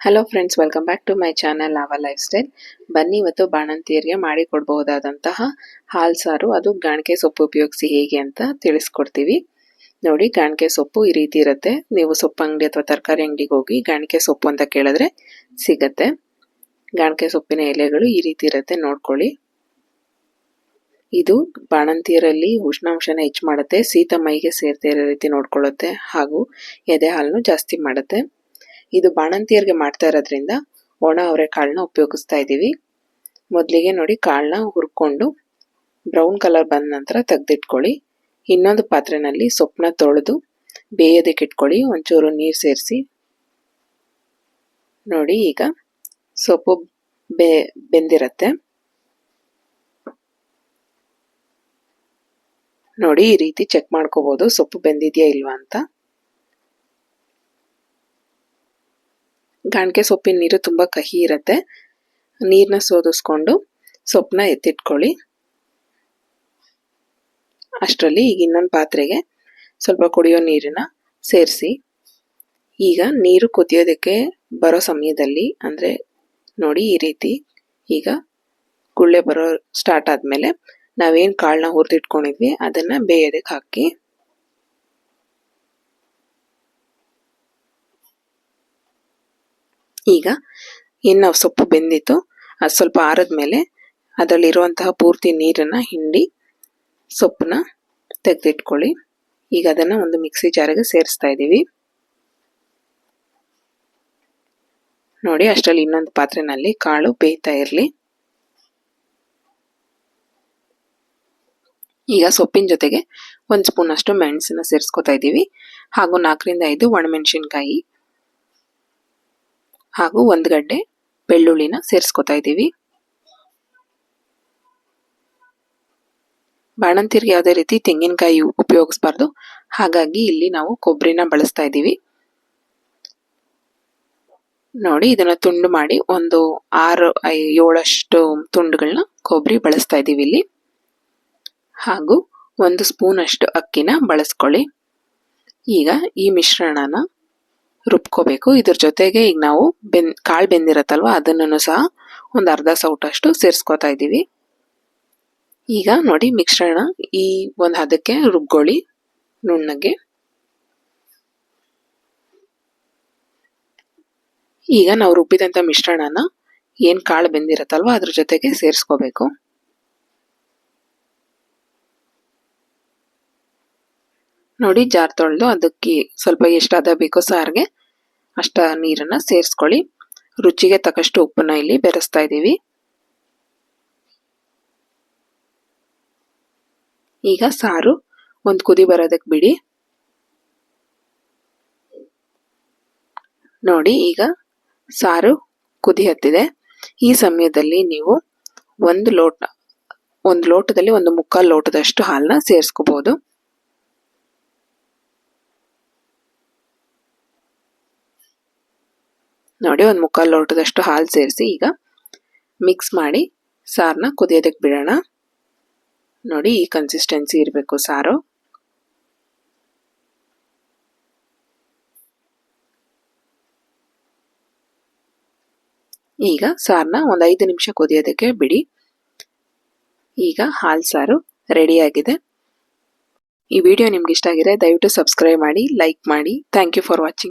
Hello friends, welcome back to my channel lava lifestyle. ಬನ್ನಿ ಇವತ್ತು ಬಾಣಂತಿಯರಿಗೆ ಮಾಡಿಕೊಡ್ಬಹುದಾದಂತಹ ಹಾಲ್ ಸಾರು, ಅದು ಗಾಣಿಕೆ ಸೊಪ್ಪು ಉಪಯೋಗಿಸಿ ಹೇಗೆ ಅಂತ ತಿಳಿಸ್ಕೊಡ್ತೀವಿ. ನೋಡಿ, ಗಾಣಿಕೆ ಸೊಪ್ಪು ಈ ರೀತಿ ಇರುತ್ತೆ. ನೀವು ಸೊಪ್ಪು ಅಂಗಡಿ ಅಥವಾ ತರಕಾರಿ ಅಂಗಡಿಗೆ ಹೋಗಿ ಗಾಣಿಕೆ ಸೊಪ್ಪು ಅಂತ ಕೇಳಿದ್ರೆ ಸಿಗತ್ತೆ. ಗಾಣಿಕೆ ಸೊಪ್ಪಿನ ಎಲೆಗಳು ಈ ರೀತಿ ಇರುತ್ತೆ, ನೋಡ್ಕೊಳ್ಳಿ. ಇದು ಬಾಣಂತಿಯರಲ್ಲಿ ಉಷ್ಣಾಂಶನ ಹೆಚ್ಚು ಮಾಡುತ್ತೆ, ಶೀತ ಮೈಗೆ ಸೇರ್ತಾ ಇರೋ ರೀತಿ ನೋಡ್ಕೊಳ್ಳುತ್ತೆ, ಹಾಗೂ ಎದೆ ಹಾಲನ್ನು ಜಾಸ್ತಿ ಮಾಡುತ್ತೆ. ಇದು ಬಾಣಂತಿಯರಿಗೆ ಮಾಡ್ತಾ ಇರೋದ್ರಿಂದ ಒಣ ಅವರೆಕಾಳನ್ನ ಉಪಯೋಗಿಸ್ತಾ ಇದ್ದೀವಿ. ಮೊದಲಿಗೆ ನೋಡಿ, ಕಾಳನ್ನ ಹುರ್ಕೊಂಡು ಬ್ರೌನ್ ಕಲರ್ ಬಂದ ನಂತರ ತೆಗೆದಿಟ್ಕೊಳ್ಳಿ. ಇನ್ನೊಂದು ಪಾತ್ರೆನಲ್ಲಿ ಸೊಪ್ಪನ್ನ ತೊಳೆದು ಬೇಯೋದಕ್ಕೆ ಇಟ್ಕೊಳ್ಳಿ, ಒಂಚೂರು ನೀರು ಸೇರಿಸಿ. ನೋಡಿ, ಈಗ ಸೊಪ್ಪು ಬೆಂದಿರತ್ತೆ. ನೋಡಿ, ಈ ರೀತಿ ಚೆಕ್ ಮಾಡ್ಕೋಬಹುದು ಸೊಪ್ಪು ಬೆಂದಿದೆಯಾ ಇಲ್ವಾ ಅಂತ. ಗಾಣಿಕೆ ಸೊಪ್ಪಿನ ನೀರು ತುಂಬ ಕಹಿ ಇರುತ್ತೆ. ನೀರನ್ನ ಸೋದಿಸ್ಕೊಂಡು ಸೊಪ್ಪನ್ನ ಎತ್ತಿಟ್ಕೊಳ್ಳಿ. ಅಷ್ಟರಲ್ಲಿ ಈಗ ಇನ್ನೊಂದು ಪಾತ್ರೆಗೆ ಸ್ವಲ್ಪ ಕುಡಿಯೋ ನೀರನ್ನ ಸೇರಿಸಿ. ಈಗ ನೀರು ಕುದಿಯೋದಕ್ಕೆ ಬರೋ ಸಮಯದಲ್ಲಿ, ಅಂದರೆ ನೋಡಿ ಈ ರೀತಿ ಈಗ ಗುಳ್ಳೆ ಬರೋ ಸ್ಟಾರ್ಟ್ ಆದಮೇಲೆ ನಾವೇನು ಕಾಳನ್ನ ಹುರಿದಿಟ್ಕೊಂಡಿದ್ವಿ ಅದನ್ನು ಬೇಯೋದಕ್ಕೆ ಹಾಕಿ. ಈಗ ಏನು ನಾವು ಸೊಪ್ಪು ಬೆಂದಿತ್ತು ಅದು ಸ್ವಲ್ಪ ಆರಿದ್ಮೇಲೆ ಅದರಲ್ಲಿರುವಂತಹ ಪೂರ್ತಿ ನೀರನ್ನು ಹಿಂಡಿ ಸೊಪ್ಪನ್ನ ತೆಗೆದಿಟ್ಕೊಳ್ಳಿ. ಈಗ ಅದನ್ನು ಒಂದು ಮಿಕ್ಸಿ ಜಾರಿಗೆ ಸೇರಿಸ್ತಾ ಇದ್ದೀವಿ. ನೋಡಿ, ಅಷ್ಟರಲ್ಲಿ ಇನ್ನೊಂದು ಪಾತ್ರೆನಲ್ಲಿ ಕಾಳು ಬೇಯ್ತಾ ಇರಲಿ. ಈಗ ಸೊಪ್ಪಿನ ಜೊತೆಗೆ 1 ಸ್ಪೂನ್ ಅಷ್ಟು ಮೆಣಸನ್ನ ಸೇರಿಸ್ಕೊತಾ ಇದ್ದೀವಿ, ಹಾಗೂ 4 ರಿಂದ 5 ಒಣಮೆಣಸಿನ್ಕಾಯಿ ಹಾಗೂ 1 ಗಡ್ಡೆ ಬೆಳ್ಳುಳ್ಳಿನ ಸೇರಿಸ್ಕೊತಾ ಇದ್ದೀವಿ. ಬಾಣಂತಿಯರಿಗೆ ಯಾವುದೇ ರೀತಿ ತೆಂಗಿನಕಾಯಿ ಉಪಯೋಗಿಸಬಾರ್ದು, ಹಾಗಾಗಿ ಇಲ್ಲಿ ನಾವು ಕೊಬ್ಬರಿನ ಬಳಸ್ತಾ ಇದ್ದೀವಿ. ನೋಡಿ, ಇದನ್ನ ತುಂಡು ಮಾಡಿ ಒಂದು 6-7 ತುಂಡುಗಳನ್ನ ಕೊಬ್ಬರಿ ಬಳಸ್ತಾ ಇದ್ದೀವಿ ಇಲ್ಲಿ. ಹಾಗೂ 1 ಸ್ಪೂನ್ ಅಷ್ಟು ಅಕ್ಕಿನ ಬಳಸ್ಕೊಳ್ಳಿ. ಈಗ ಈ ಮಿಶ್ರಣನ ರುಬ್ಕೋಬೇಕು. ಇದ್ರ ಜೊತೆಗೆ ಈಗ ನಾವು ಕಾಳು ಬೆಂದಿರತ್ತಲ್ವ, ಅದನ್ನು ಸಹ ಒಂದು ಅರ್ಧ ಸೌಟಷ್ಟು ಸೇರಿಸ್ಕೊತಾ ಇದ್ದೀವಿ. ಈಗ ನೋಡಿ, ಮಿಶ್ರಣ ಈ ಒಂದು ಹದಕ್ಕೆ ರುಬ್ಕೊಳ್ಳಿ ನುಣ್ಣಗೆ. ಈಗ ನಾವು ರುಬ್ಬಿದಂಥ ಮಿಶ್ರಣನ ಏನು ಕಾಳು ಬೆಂದಿರತ್ತಲ್ವ ಅದ್ರ ಜೊತೆಗೆ ಸೇರಿಸ್ಕೋಬೇಕು. ನೋಡಿ, ಜಾರ್ ತೊಳೆದು ಅದಕ್ಕೆ ಸ್ವಲ್ಪ ಎಷ್ಟು ಹದ ಬೇಕೋ ಸಾರಿಗೆ ಅಷ್ಟ ನೀರನ್ನ ಸೇರಿಸ್ಕೊಳ್ಳಿ. ರುಚಿಗೆ ತಕ್ಕಷ್ಟು ಉಪ್ಪನ್ನ ಇಲ್ಲಿ ಬೆರೆಸ್ತಾ ಇದ್ದೀವಿ. ಈಗ ಸಾರು ಒಂದು ಕುದಿ ಬರೋದಕ್ಕೆ ಬಿಡಿ. ನೋಡಿ, ಈಗ ಸಾರು ಕುದಿ ಹತ್ತಿದೆ. ಈ ಸಮಯದಲ್ಲಿ ನೀವು ಒಂದು ಲೋಟದಲ್ಲಿ 1/4 ಲೋಟದಷ್ಟು ಹಾಲನ್ನ ಸೇರಿಸ್ಕೋಬಹುದು. ನೋಡಿ, 1/4 ಲೋಟದಷ್ಟು ಹಾಲು ಸೇರಿಸಿ ಈಗ ಮಿಕ್ಸ್ ಮಾಡಿ ಸಾರನ್ನ ಕುದಿಯೋದಕ್ಕೆ ಬಿಡೋಣ. ನೋಡಿ, ಈ ಕನ್ಸಿಸ್ಟೆನ್ಸಿ ಇರಬೇಕು ಸಾರು. ಈಗ ಸಾರನ್ನ ಒಂದು 5 ನಿಮಿಷ ಕುದಿಯೋದಕ್ಕೆ ಬಿಡಿ. ಈಗ ಹಾಲ್ ಸಾರು ರೆಡಿಯಾಗಿದೆ. ಈ ವಿಡಿಯೋ ನಿಮ್ಗೆ ಇಷ್ಟ ಆಗಿದೆ ದಯವಿಟ್ಟು ಸಬ್ಸ್ಕ್ರೈಬ್ ಮಾಡಿ, ಲೈಕ್ ಮಾಡಿ. Thank you for watching.